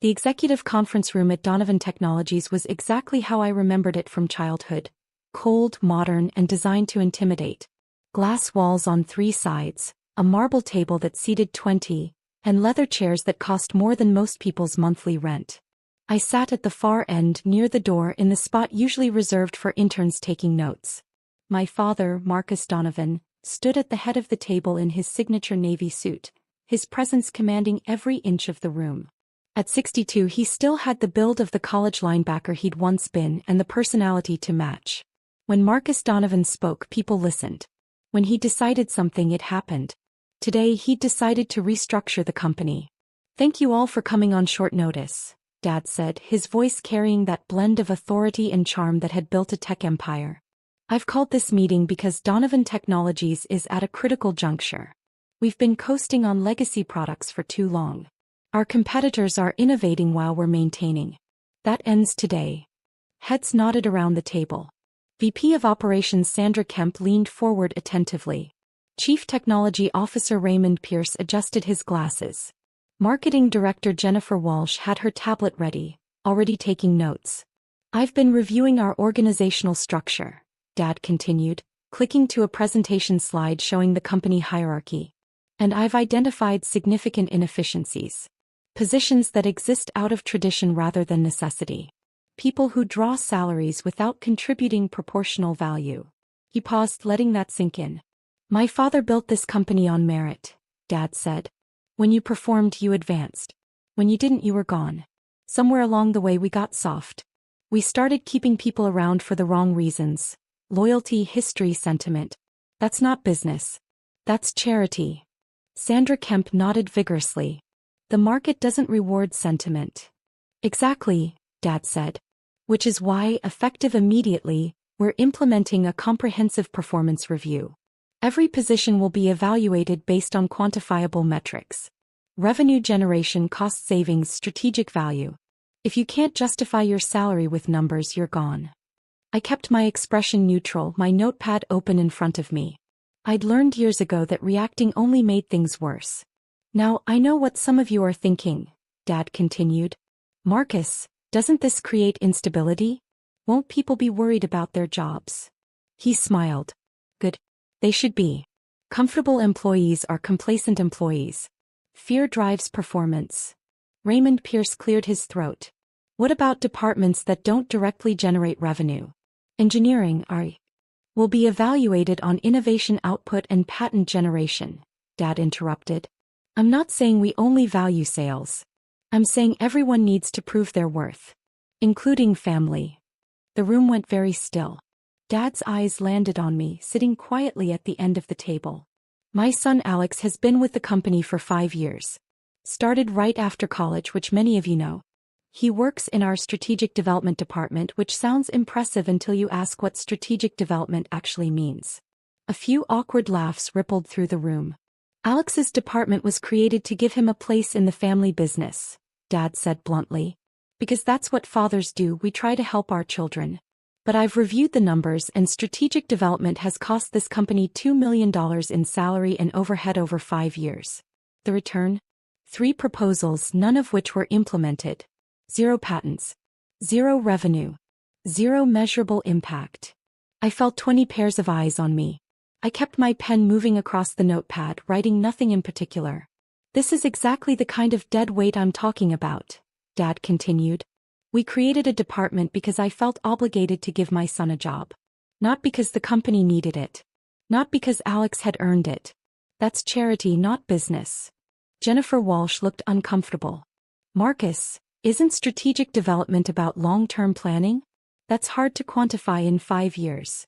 The executive conference room at Donovan Technologies was exactly how I remembered it from childhood. Cold, modern, and designed to intimidate. Glass walls on 3 sides, a marble table that seated 20, and leather chairs that cost more than most people's monthly rent. I sat at the far end near the door in the spot usually reserved for interns taking notes. My father, Marcus Donovan, stood at the head of the table in his signature navy suit, his presence commanding every inch of the room. At 62 he still had the build of the college linebacker he'd once been and the personality to match. When Marcus Donovan spoke, people listened. When he decided something, it happened. Today he'd decided to restructure the company. "Thank you all for coming on short notice," Dad said, his voice carrying that blend of authority and charm that had built a tech empire. "I've called this meeting because Donovan Technologies is at a critical juncture. We've been coasting on legacy products for too long. Our competitors are innovating while we're maintaining. That ends today." Heads nodded around the table. VP of Operations Sandra Kemp leaned forward attentively. Chief Technology Officer Raymond Pierce adjusted his glasses. Marketing Director Jennifer Walsh had her tablet ready, already taking notes. "I've been reviewing our organizational structure," Dad continued, clicking to a presentation slide showing the company hierarchy. "And I've identified significant inefficiencies. Positions that exist out of tradition rather than necessity. People who draw salaries without contributing proportional value." He paused, letting that sink in. "My father built this company on merit," Dad said. "When you performed, you advanced. When you didn't, you were gone. Somewhere along the way we got soft. We started keeping people around for the wrong reasons. Loyalty, history, sentiment. That's not business. That's charity." Sandra Kemp nodded vigorously. "The market doesn't reward sentiment." "Exactly," Dad said. "Which is why, effective immediately, we're implementing a comprehensive performance review. Every position will be evaluated based on quantifiable metrics. Revenue generation, cost savings, strategic value. If you can't justify your salary with numbers, you're gone." I kept my expression neutral, my notepad open in front of me. I'd learned years ago that reacting only made things worse. "Now, I know what some of you are thinking," Dad continued. "Marcus, doesn't this create instability? Won't people be worried about their jobs?" He smiled. "Good. They should be. Comfortable employees are complacent employees. Fear drives performance." Raymond Pierce cleared his throat. "What about departments that don't directly generate revenue? Engineering, will be evaluated on innovation output and patent generation," Dad interrupted. "I'm not saying we only value sales. I'm saying everyone needs to prove their worth. Including family." The room went very still. Dad's eyes landed on me, sitting quietly at the end of the table. "My son Alex has been with the company for 5 years. Started right after college, which many of you know. He works in our strategic development department, which sounds impressive until you ask what strategic development actually means." A few awkward laughs rippled through the room. "Alex's department was created to give him a place in the family business," Dad said bluntly. "Because that's what fathers do, we try to help our children. But I've reviewed the numbers, and strategic development has cost this company $2 million in salary and overhead over 5 years. The return? 3 proposals, none of which were implemented. 0 patents. 0 revenue. 0 measurable impact." I felt 20 pairs of eyes on me. I kept my pen moving across the notepad, writing nothing in particular. "This is exactly the kind of dead weight I'm talking about," Dad continued. "We created a department because I felt obligated to give my son a job. Not because the company needed it. Not because Alex had earned it. That's charity, not business." Jennifer Walsh looked uncomfortable. "Marcus, isn't strategic development about long-term planning? That's hard to quantify in 5 years."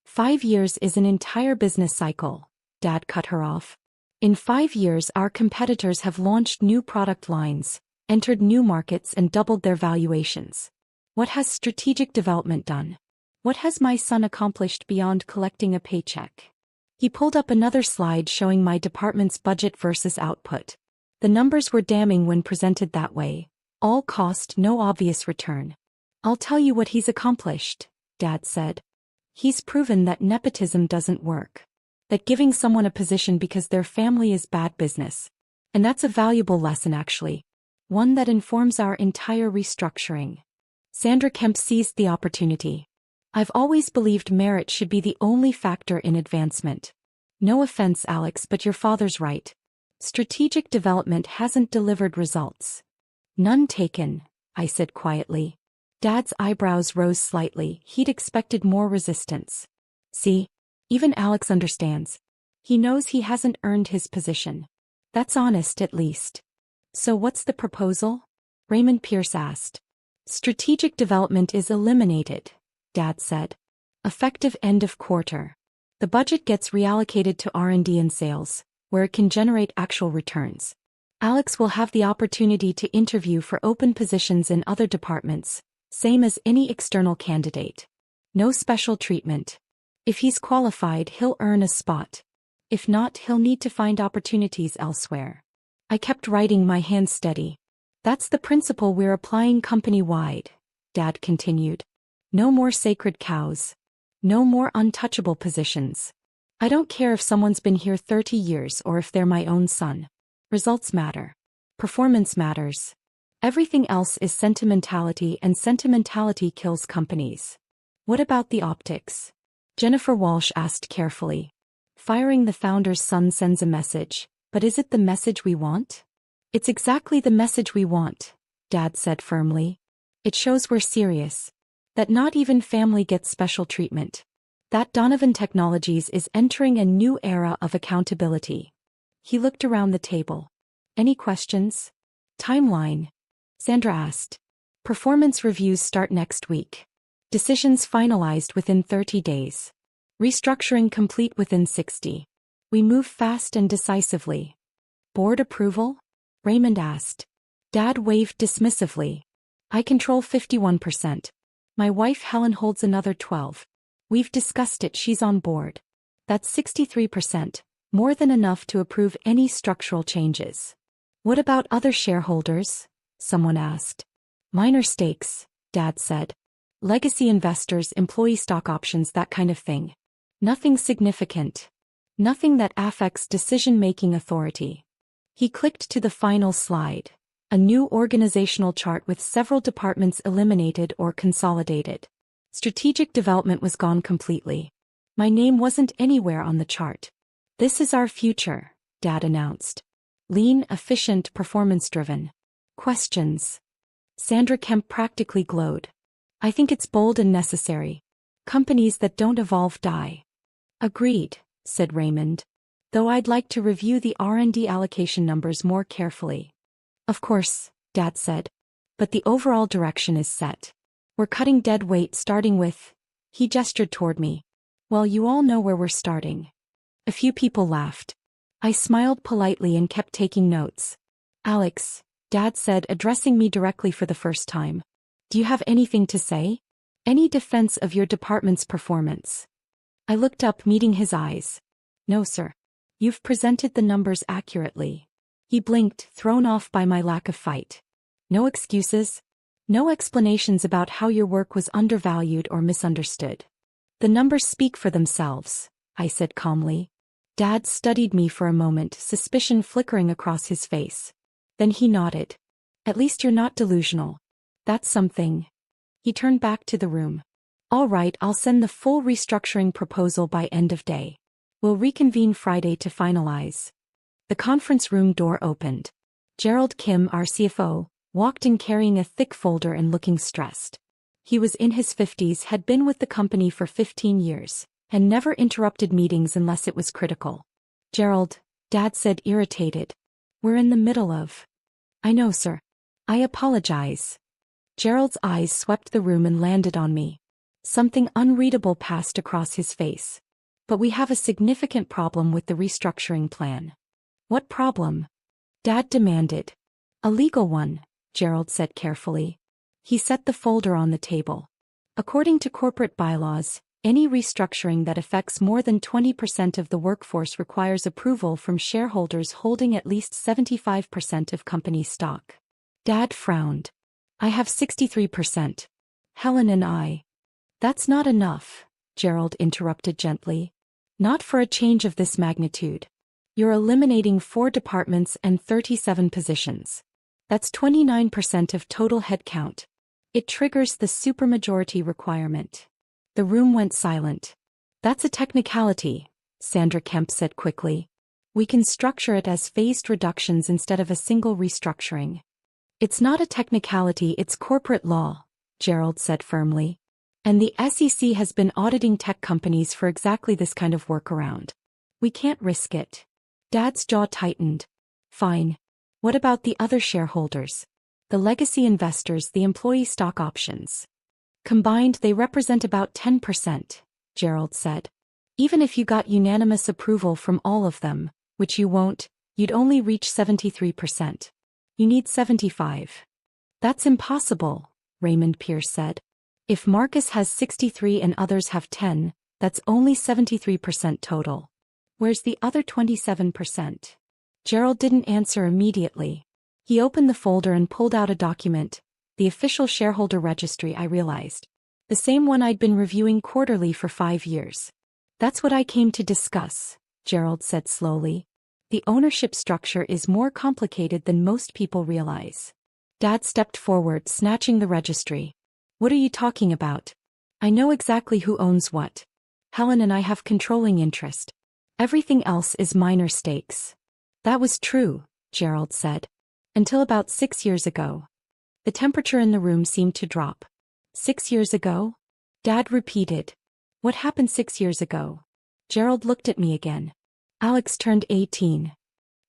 5 years is an entire business cycle," Dad cut her off. "In 5 years our competitors have launched new product lines, entered new markets and doubled their valuations. What has strategic development done? What has my son accomplished beyond collecting a paycheck?" He pulled up another slide showing my department's budget versus output. The numbers were damning when presented that way. All cost, no obvious return. "I'll tell you what he's accomplished," Dad said. "He's proven that nepotism doesn't work. That giving someone a position because their family is bad business. And that's a valuable lesson actually. One that informs our entire restructuring. Sandra Kemp seized the opportunity. I've always believed merit should be the only factor in advancement. No offense, Alex, but your father's right. Strategic development hasn't delivered results. None taken, I said quietly. Dad's eyebrows rose slightly. He'd expected more resistance. See? Even Alex understands. He knows he hasn't earned his position. That's honest, at least. So what's the proposal? Raymond Pierce asked. Strategic development is eliminated, Dad said. Effective end of quarter. The budget gets reallocated to R&D and sales, where it can generate actual returns. Alex will have the opportunity to interview for open positions in other departments, same as any external candidate. No special treatment. If he's qualified, he'll earn a spot. If not, he'll need to find opportunities elsewhere. I kept writing, my hands steady. That's the principle we're applying company-wide, Dad continued. No more sacred cows. No more untouchable positions. I don't care if someone's been here 30 years or if they're my own son. Results matter. Performance matters. Everything else is sentimentality, and sentimentality kills companies. What about the optics? Jennifer Walsh asked carefully. Firing the founder's son sends a message, but is it the message we want? It's exactly the message we want, Dad said firmly. It shows we're serious. That not even family gets special treatment. That Donovan Technologies is entering a new era of accountability. He looked around the table. Any questions? Timeline? Sandra asked. Performance reviews start next week. Decisions finalized within 30 days. Restructuring complete within 60. We move fast and decisively. Board approval? Raymond asked. Dad waved dismissively. I control 51%. My wife Helen holds another 12. We've discussed it, she's on board. That's 63%, more than enough to approve any structural changes. What about other shareholders? Someone asked. Minor stakes, Dad said. Legacy investors, employee stock options, that kind of thing. Nothing significant. Nothing that affects decision-making authority. He clicked to the final slide. A new organizational chart with several departments eliminated or consolidated. Strategic development was gone completely. My name wasn't anywhere on the chart. This is our future, Dad announced. Lean, efficient, performance-driven. Questions? Sandra Kemp practically glowed. I think it's bold and necessary. Companies that don't evolve die. Agreed, said Raymond. Though I'd like to review the R&D allocation numbers more carefully. Of course, Dad said. But the overall direction is set. We're cutting dead weight starting with... He gestured toward me. Well, you all know where we're starting. A few people laughed. I smiled politely and kept taking notes. Alex, Dad said, addressing me directly for the first time. Do you have anything to say? Any defense of your department's performance? I looked up, meeting his eyes. No, sir. You've presented the numbers accurately. He blinked, thrown off by my lack of fight. No excuses? No explanations about how your work was undervalued or misunderstood. The numbers speak for themselves, I said calmly. Dad studied me for a moment, suspicion flickering across his face. Then he nodded. At least you're not delusional. That's something. He turned back to the room. All right, I'll send the full restructuring proposal by end of day. We'll reconvene Friday to finalize. The conference room door opened. Gerald Kim, our CFO, walked in carrying a thick folder and looking stressed. He was in his 50s, had been with the company for 15 years, and never interrupted meetings unless it was critical. Gerald, Dad said, irritated. We're in the middle of... I know, sir. I apologize. Gerald's eyes swept the room and landed on me. Something unreadable passed across his face. But we have a significant problem with the restructuring plan. What problem? Dad demanded. A legal one, Gerald said carefully. He set the folder on the table. According to corporate bylaws, any restructuring that affects more than 20% of the workforce requires approval from shareholders holding at least 75% of company stock. Dad frowned. I have 63%. Helen and I. That's not enough, Gerald interrupted gently. Not for a change of this magnitude. You're eliminating 4 departments and 37 positions. That's 29% of total headcount. It triggers the supermajority requirement. The room went silent. That's a technicality, Sandra Kemp said quickly. We can structure it as phased reductions instead of a single restructuring. It's not a technicality, it's corporate law, Gerald said firmly. And the SEC has been auditing tech companies for exactly this kind of workaround. We can't risk it. Dad's jaw tightened. Fine. What about the other shareholders? The legacy investors, the employee stock options. Combined, they represent about 10%, Gerald said. Even if you got unanimous approval from all of them, which you won't, you'd only reach 73%. You need 75. That's impossible, Raymond Pierce said. If Marcus has 63 and others have 10, that's only 73% total. Where's the other 27%? Gerald didn't answer immediately. He opened the folder and pulled out a document, the official shareholder registry, I realized. The same one I'd been reviewing quarterly for 5 years. That's what I came to discuss, Gerald said slowly. The ownership structure is more complicated than most people realize. Dad stepped forward, snatching the registry. What are you talking about? I know exactly who owns what. Helen and I have controlling interest. Everything else is minor stakes. That was true, Gerald said. Until about 6 years ago. The temperature in the room seemed to drop. 6 years ago? Dad repeated. What happened 6 years ago? Gerald looked at me again. Alex turned 18.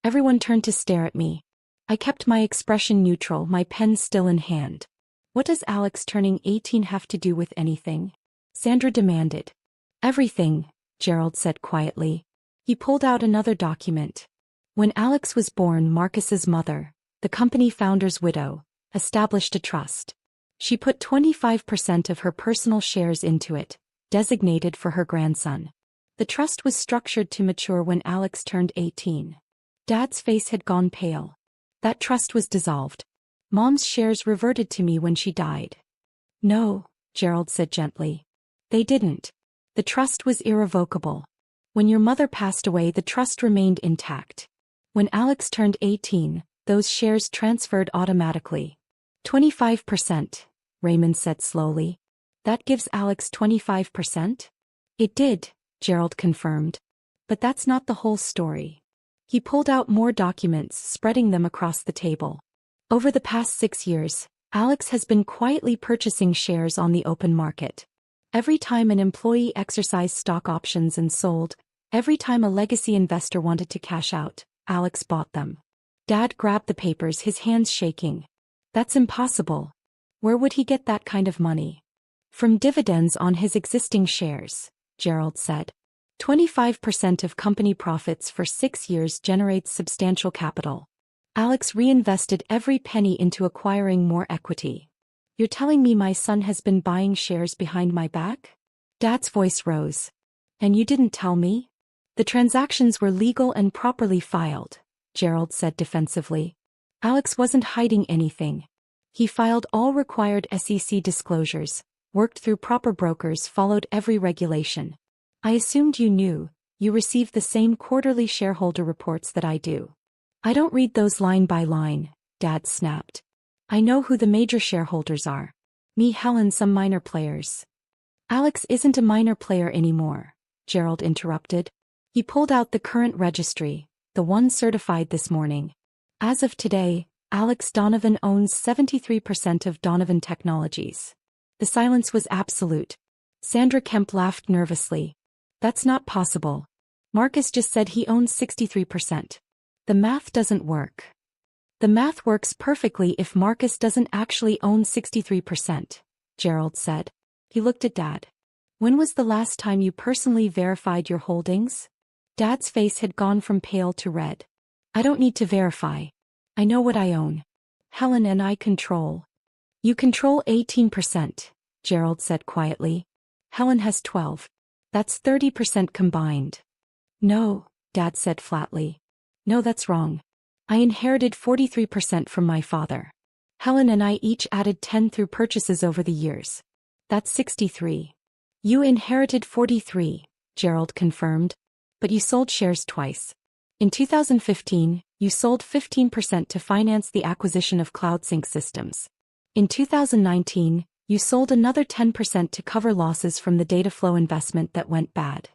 Everyone turned to stare at me. I kept my expression neutral, my pen still in hand. What does Alex turning 18 have to do with anything? Sandra demanded. Everything, Gerald said quietly. He pulled out another document. When Alex was born, Marcus's mother, the company founder's widow, established a trust. She put 25% of her personal shares into it, designated for her grandson. The trust was structured to mature when Alex turned 18. Dad's face had gone pale. That trust was dissolved. Mom's shares reverted to me when she died. No, Gerald said gently. They didn't. The trust was irrevocable. When your mother passed away, the trust remained intact. When Alex turned 18, those shares transferred automatically. 25%, Raymond said slowly. That gives Alex 25%? It did, Gerald confirmed. But that's not the whole story. He pulled out more documents, spreading them across the table. Over the past 6 years, Alex has been quietly purchasing shares on the open market. Every time an employee exercised stock options and sold, every time a legacy investor wanted to cash out, Alex bought them. Dad grabbed the papers, his hands shaking. That's impossible. Where would he get that kind of money? From dividends on his existing shares, Gerald said. 25% of company profits for 6 years generates substantial capital. Alex reinvested every penny into acquiring more equity. You're telling me my son has been buying shares behind my back? Dad's voice rose. And you didn't tell me? The transactions were legal and properly filed, Gerald said defensively. Alex wasn't hiding anything. He filed all required SEC disclosures, worked through proper brokers, followed every regulation. I assumed you knew. You received the same quarterly shareholder reports that I do. I don't read those line by line, Dad snapped. I know who the major shareholders are. Me, Helen, some minor players. Alex isn't a minor player anymore, Gerald interrupted. He pulled out the current registry, the one certified this morning. As of today, Alex Donovan owns 73% of Donovan Technologies. The silence was absolute. Sandra Kemp laughed nervously. That's not possible. Marcus just said he owns 63%. The math doesn't work. The math works perfectly if Marcus doesn't actually own 63%, Gerald said. He looked at Dad. When was the last time you personally verified your holdings? Dad's face had gone from pale to red. I don't need to verify. I know what I own. Helen and I control. You control 18%, Gerald said quietly. Helen has 12. That's 30% combined. No, Dad said flatly. No, that's wrong. I inherited 43% from my father. Helen and I each added 10 through purchases over the years. That's 63. You inherited 43, Gerald confirmed. But you sold shares twice. In 2015, you sold 15% to finance the acquisition of CloudSync Systems. In 2019, you sold another 10% to cover losses from the Dataflow investment that went bad.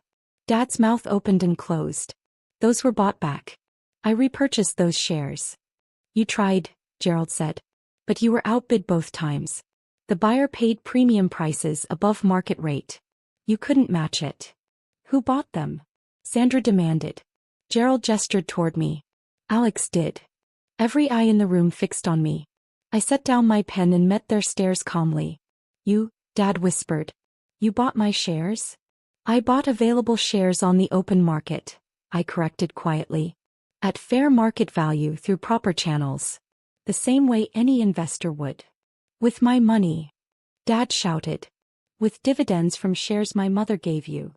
Dad's mouth opened and closed. Those were bought back. I repurchased those shares. You tried, Gerald said. But you were outbid both times. The buyer paid premium prices above market rate. You couldn't match it. Who bought them? Sandra demanded. Gerald gestured toward me. Alex did. Every eye in the room fixed on me. I set down my pen and met their stares calmly. You, Dad whispered. You bought my shares? I bought available shares on the open market, I corrected quietly. At fair market value through proper channels. The same way any investor would. With my money. Dad shouted. With dividends from shares my mother gave you.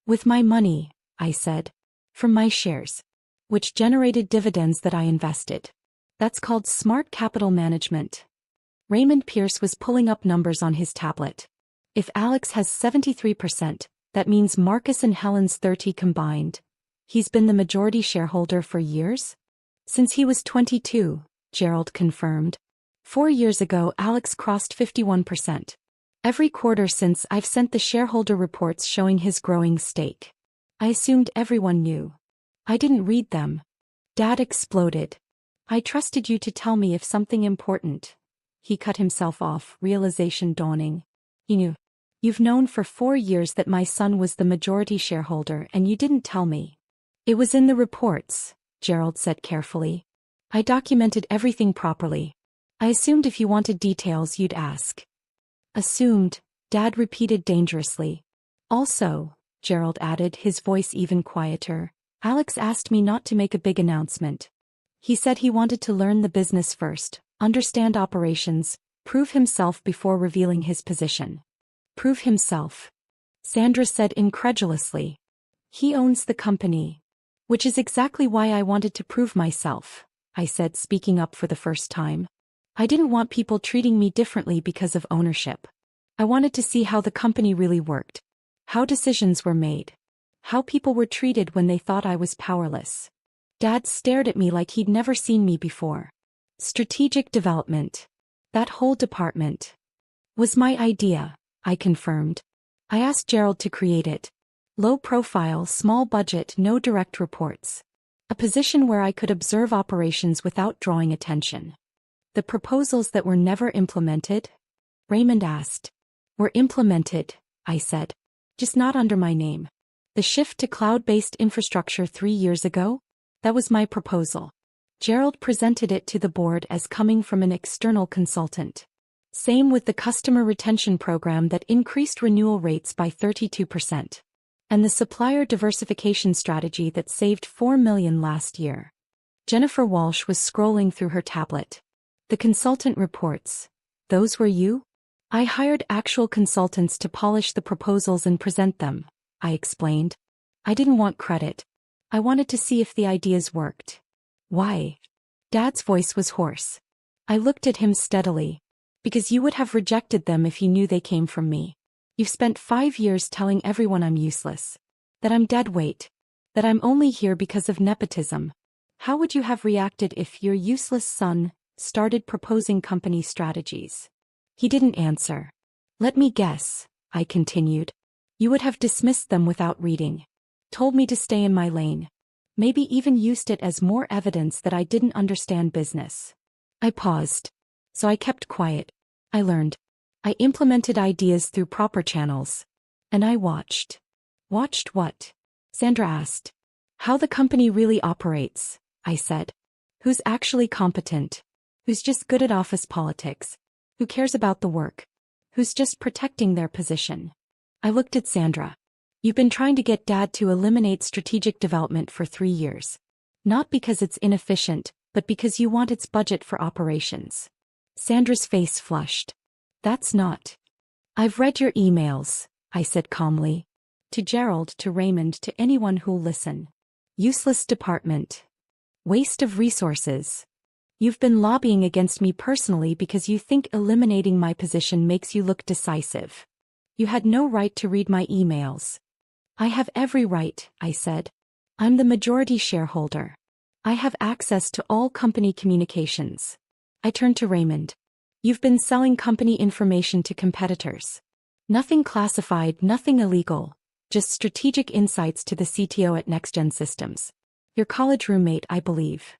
With my money, I said. From my shares. Which generated dividends that I invested. That's called smart capital management. Raymond Pierce was pulling up numbers on his tablet. If Alex has 73%, that means Marcus and Helen's 30 combined. He's been the majority shareholder for years? Since he was 22, Gerald confirmed. 4 years ago Alex crossed 51%. Every quarter since I've sent the shareholder reports showing his growing stake. I assumed everyone knew. I didn't read them. Dad exploded. I trusted you to tell me if something important. He cut himself off, realization dawning. You knew. You've known for 4 years that my son was the majority shareholder and you didn't tell me. It was in the reports, Gerald said carefully. I documented everything properly. I assumed if you wanted details you'd ask. Assumed, Dad repeated dangerously. Also, Gerald added, his voice even quieter, Alex asked me not to make a big announcement. He said he wanted to learn the business first, understand operations, prove himself before revealing his position. Prove himself. Sandra said incredulously. He owns the company. Which is exactly why I wanted to prove myself, I said, speaking up for the first time. I didn't want people treating me differently because of ownership. I wanted to see how the company really worked. How decisions were made. How people were treated when they thought I was powerless. Dad stared at me like he'd never seen me before. Strategic development. That whole department. Was my idea, I confirmed. I asked Gerald to create it. Low profile, small budget, no direct reports. A position where I could observe operations without drawing attention. The proposals that were never implemented? Raymond asked. Were implemented, I said. Just not under my name. The shift to cloud-based infrastructure 3 years ago? That was my proposal. Gerald presented it to the board as coming from an external consultant. Same with the customer retention program that increased renewal rates by 32%. And the supplier diversification strategy that saved $4 million last year. Jennifer Walsh was scrolling through her tablet. The consultant reports. Those were you? I hired actual consultants to polish the proposals and present them, I explained. I didn't want credit. I wanted to see if the ideas worked. Why? Dad's voice was hoarse. I looked at him steadily. Because you would have rejected them if you knew they came from me. You've spent 5 years telling everyone I'm useless. That I'm dead weight. That I'm only here because of nepotism. How would you have reacted if your useless son started proposing company strategies? He didn't answer. Let me guess, I continued. You would have dismissed them without reading. Told me to stay in my lane. Maybe even used it as more evidence that I didn't understand business. I paused. So I kept quiet. I learned. I implemented ideas through proper channels. And I watched. Watched what? Sandra asked. How the company really operates, I said. Who's actually competent? Who's just good at office politics? Who cares about the work? Who's just protecting their position? I looked at Sandra. You've been trying to get Dad to eliminate strategic development for 3 years. Not because it's inefficient, but because you want its budget for operations. Sandra's face flushed. That's not. I've read your emails, I said calmly. To Gerald, to Raymond, to anyone who'll listen. Useless department. Waste of resources. You've been lobbying against me personally because you think eliminating my position makes you look decisive. You had no right to read my emails. I have every right, I said. I'm the majority shareholder. I have access to all company communications. I turned to Raymond. You've been selling company information to competitors. Nothing classified, nothing illegal. Just strategic insights to the CTO at NextGen Systems. Your college roommate, I believe.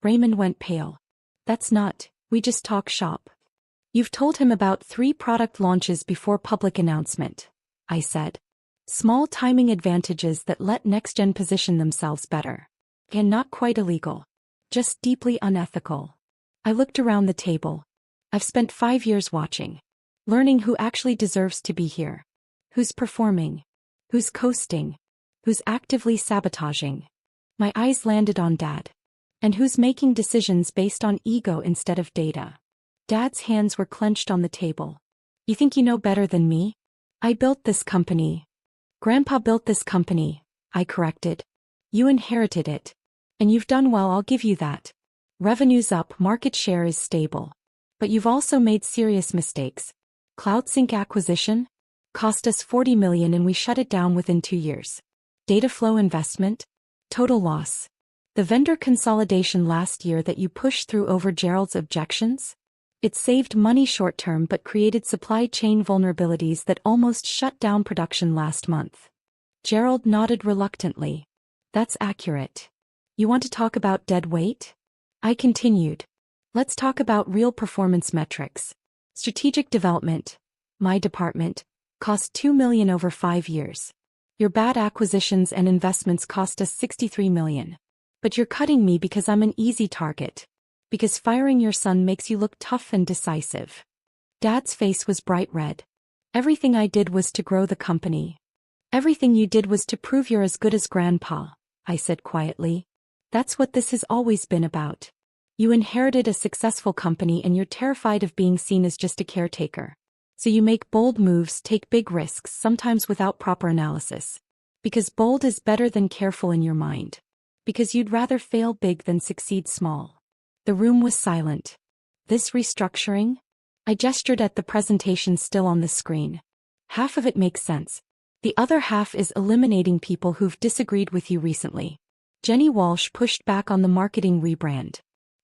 Raymond went pale. That's not, we just talk shop. You've told him about 3 product launches before public announcement, I said. Small timing advantages that let NextGen position themselves better. And not quite illegal. Just deeply unethical. I looked around the table. I've spent 5 years watching. Learning who actually deserves to be here. Who's performing. Who's coasting. Who's actively sabotaging. My eyes landed on Dad. And who's making decisions based on ego instead of data. Dad's hands were clenched on the table. You think you know better than me? I built this company. Grandpa built this company, I corrected. You inherited it. And you've done well, I'll give you that. Revenue's up, market share is stable. But you've also made serious mistakes. CloudSync acquisition? Cost us $40 million and we shut it down within 2 years. Dataflow investment? Total loss. The vendor consolidation last year that you pushed through over Gerald's objections? It saved money short-term but created supply chain vulnerabilities that almost shut down production last month. Gerald nodded reluctantly. That's accurate. You want to talk about dead weight? I continued. Let's talk about real performance metrics. Strategic development. My department. Cost $2 million over 5 years. Your bad acquisitions and investments cost us $63 million. But you're cutting me because I'm an easy target. Because firing your son makes you look tough and decisive. Dad's face was bright red. Everything I did was to grow the company. Everything you did was to prove you're as good as Grandpa, I said quietly. That's what this has always been about. You inherited a successful company and you're terrified of being seen as just a caretaker. So you make bold moves, take big risks, sometimes without proper analysis. Because bold is better than careful in your mind. Because you'd rather fail big than succeed small. The room was silent. This restructuring? I gestured at the presentation still on the screen. Half of it makes sense. The other half is eliminating people who've disagreed with you recently. Jenny Walsh pushed back on the marketing rebrand.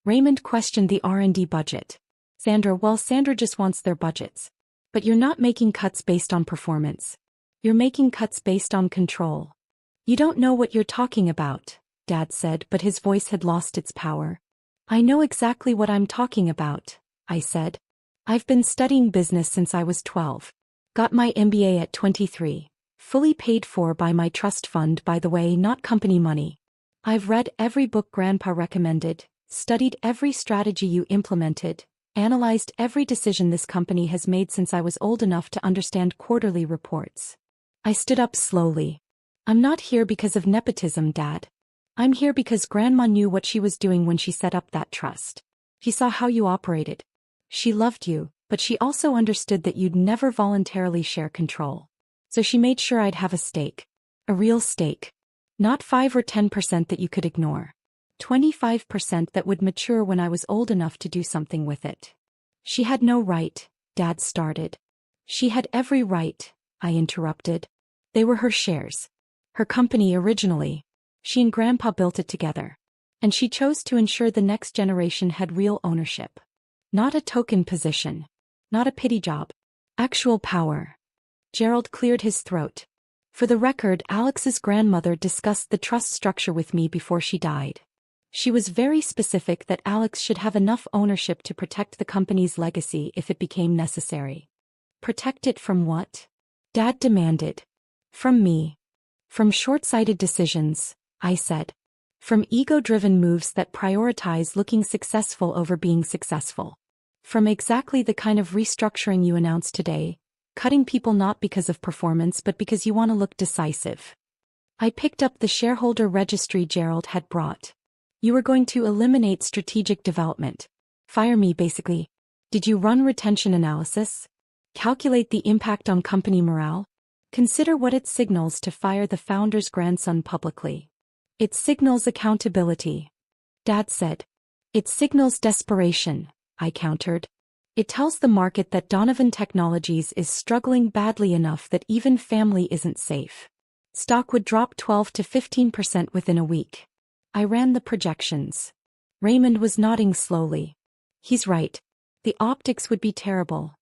Raymond questioned the R&D budget. Sandra just wants their budgets. But you're not making cuts based on performance. You're making cuts based on control. You don't know what you're talking about, Dad said, but his voice had lost its power. I know exactly what I'm talking about, I said. I've been studying business since I was 12. Got my MBA at 23. Fully paid for by my trust fund, by the way, not company money. I've read every book Grandpa recommended, studied every strategy you implemented, analyzed every decision this company has made since I was old enough to understand quarterly reports. I stood up slowly. I'm not here because of nepotism, Dad. I'm here because Grandma knew what she was doing when she set up that trust. She saw how you operated. She loved you, but she also understood that you'd never voluntarily share control. So she made sure I'd have a stake. A real stake. Not 5 or 10% that you could ignore. 25% that would mature when I was old enough to do something with it. She had no right, Dad started. She had every right, I interrupted. They were her shares. Her company originally. She and Grandpa built it together. And she chose to ensure the next generation had real ownership. Not a token position. Not a pity job. Actual power. Gerald cleared his throat. For the record, Alex's grandmother discussed the trust structure with me before she died. She was very specific that Alex should have enough ownership to protect the company's legacy if it became necessary. Protect it from what? Dad demanded. From me. From short-sighted decisions, I said. From ego-driven moves that prioritize looking successful over being successful. From exactly the kind of restructuring you announced today, cutting people not because of performance but because you want to look decisive. I picked up the shareholder registry Gerald had brought. You were going to eliminate strategic development. Fire me, basically. Did you run retention analysis? Calculate the impact on company morale? Consider what it signals to fire the founder's grandson publicly. It signals accountability. Dad said. It signals desperation, I countered. It tells the market that Donovan Technologies is struggling badly enough that even family isn't safe. Stock would drop 12 to 15% within a week. I ran the projections. Raymond was nodding slowly. He's right. The optics would be terrible.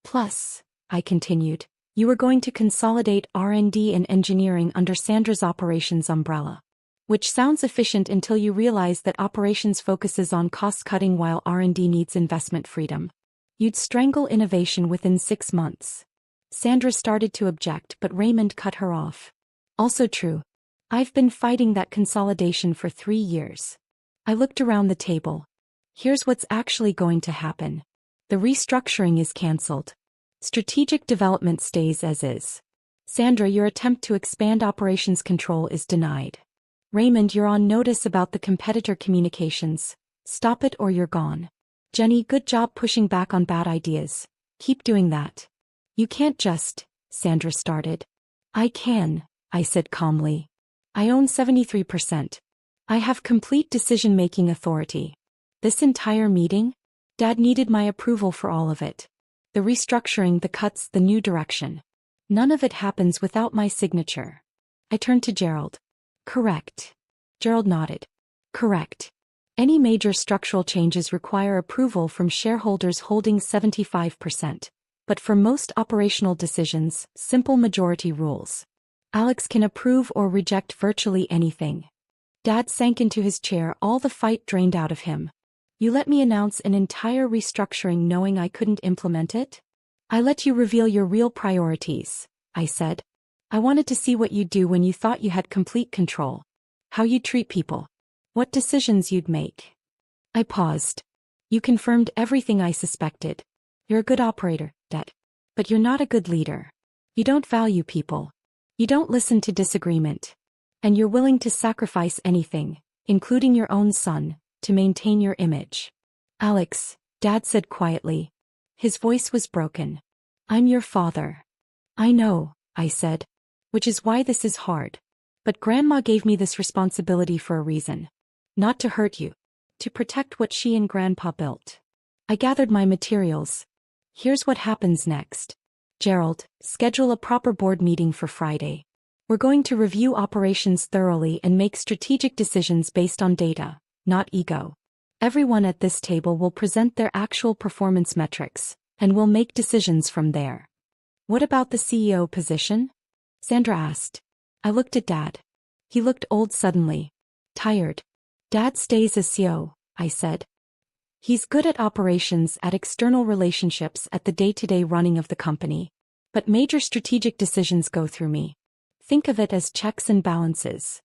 Plus, I continued, you were going to consolidate R&D and engineering under Sandra's operations umbrella. Which sounds efficient until you realize that operations focuses on cost-cutting while R&D needs investment freedom. You'd strangle innovation within 6 months. Sandra started to object, but Raymond cut her off. Also true. I've been fighting that consolidation for 3 years. I looked around the table. Here's what's actually going to happen. The restructuring is cancelled. Strategic development stays as is. Sandra, your attempt to expand operations control is denied. Raymond, you're on notice about the competitor communications. Stop it or you're gone. Jenny, good job pushing back on bad ideas. Keep doing that. You can't just, Sandra started. I can, I said calmly. I own 73%. I have complete decision-making authority. This entire meeting? Dad needed my approval for all of it. The restructuring, the cuts, the new direction. None of it happens without my signature. I turned to Gerald. Correct. Gerald nodded. Correct. Any major structural changes require approval from shareholders holding 75%. But for most operational decisions, simple majority rules. Alex can approve or reject virtually anything. Dad sank into his chair, all the fight drained out of him. You let me announce an entire restructuring knowing I couldn't implement it? I let you reveal your real priorities, I said. I wanted to see what you'd do when you thought you had complete control. How you'd treat people. What decisions you'd make. I paused. You confirmed everything I suspected. You're a good operator, Dad. But you're not a good leader. You don't value people. You don't listen to disagreement. And you're willing to sacrifice anything, including your own son, to maintain your image. Alex, Dad said quietly. His voice was broken. I'm your father. I know, I said. Which is why this is hard. But Grandma gave me this responsibility for a reason. Not to hurt you. To protect what she and Grandpa built. I gathered my materials. Here's what happens next. Gerald, schedule a proper board meeting for Friday. We're going to review operations thoroughly and make strategic decisions based on data, not ego. Everyone at this table will present their actual performance metrics, and we'll make decisions from there. What about the CEO position? Sandra asked. I looked at Dad. He looked old suddenly. Tired. Dad stays as CEO, I said. He's good at operations, at external relationships, at the day-to-day running of the company. But major strategic decisions go through me. Think of it as checks and balances.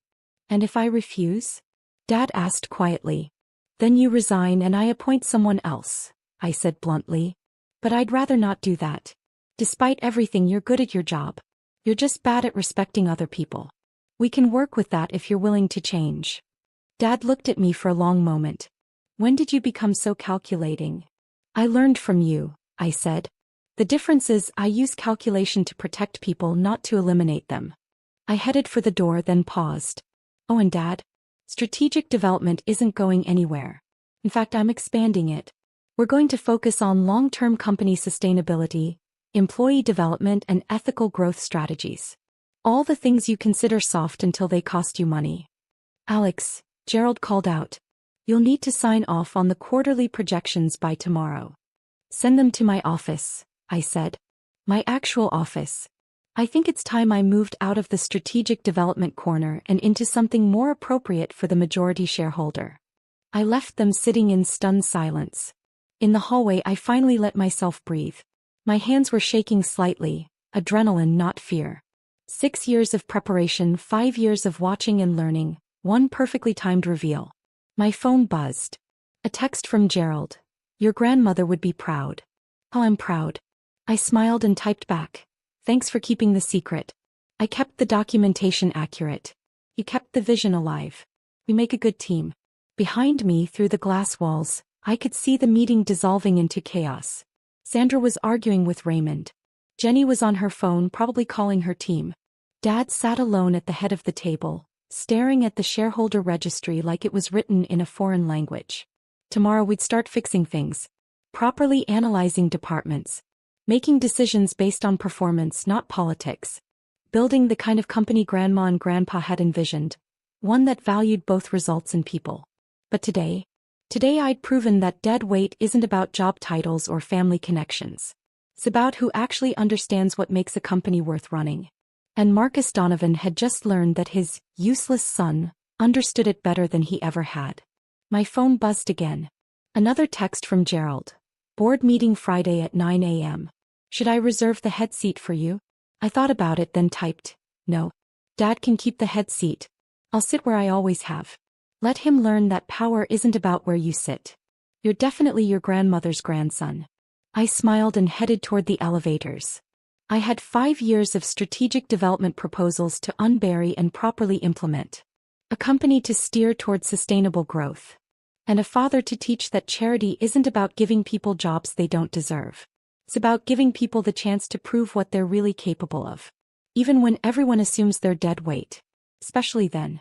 And if I refuse? Dad asked quietly. Then you resign and I appoint someone else, I said bluntly. But I'd rather not do that. Despite everything, you're good at your job. You're just bad at respecting other people. We can work with that if you're willing to change. Dad looked at me for a long moment. When did you become so calculating? I learned from you, I said. The difference is I use calculation to protect people, not to eliminate them. I headed for the door, then paused. Oh, and Dad? Strategic development isn't going anywhere. In fact, I'm expanding it. We're going to focus on long-term company sustainability, employee development, and ethical growth strategies. All the things you consider soft until they cost you money. Alex, Gerald called out. You'll need to sign off on the quarterly projections by tomorrow. Send them to my office, I said. My actual office. I think it's time I moved out of the strategic development corner and into something more appropriate for the majority shareholder. I left them sitting in stunned silence. In the hallway, I finally let myself breathe. My hands were shaking slightly, adrenaline, not fear. 6 years of preparation, 5 years of watching and learning, one perfectly timed reveal. My phone buzzed. A text from Gerald. Your grandmother would be proud. Oh, I'm proud. I smiled and typed back. Thanks for keeping the secret. I kept the documentation accurate. You kept the vision alive. We make a good team. Behind me, through the glass walls, I could see the meeting dissolving into chaos. Sandra was arguing with Raymond. Jenny was on her phone, probably calling her team. Dad sat alone at the head of the table, staring at the shareholder registry like it was written in a foreign language. Tomorrow we'd start fixing things. Properly analyzing departments. Making decisions based on performance, not politics. building the kind of company Grandma and Grandpa had envisioned, one that valued both results and people. But today I'd proven that dead weight isn't about job titles or family connections. It's about who actually understands what makes a company worth running. And Marcus Donovan had just learned that his useless son understood it better than he ever had. My phone buzzed again. Another text from Gerald. Board meeting Friday at 9 a.m. Should I reserve the head seat for you? I thought about it, then typed, no. Dad can keep the head seat. I'll sit where I always have. Let him learn that power isn't about where you sit. You're definitely your grandmother's grandson. I smiled and headed toward the elevators. I had 5 years of strategic development proposals to unbury and properly implement. A company to steer toward sustainable growth. And a father to teach that charity isn't about giving people jobs they don't deserve. It's about giving people the chance to prove what they're really capable of. Even when everyone assumes they're dead weight. Especially then.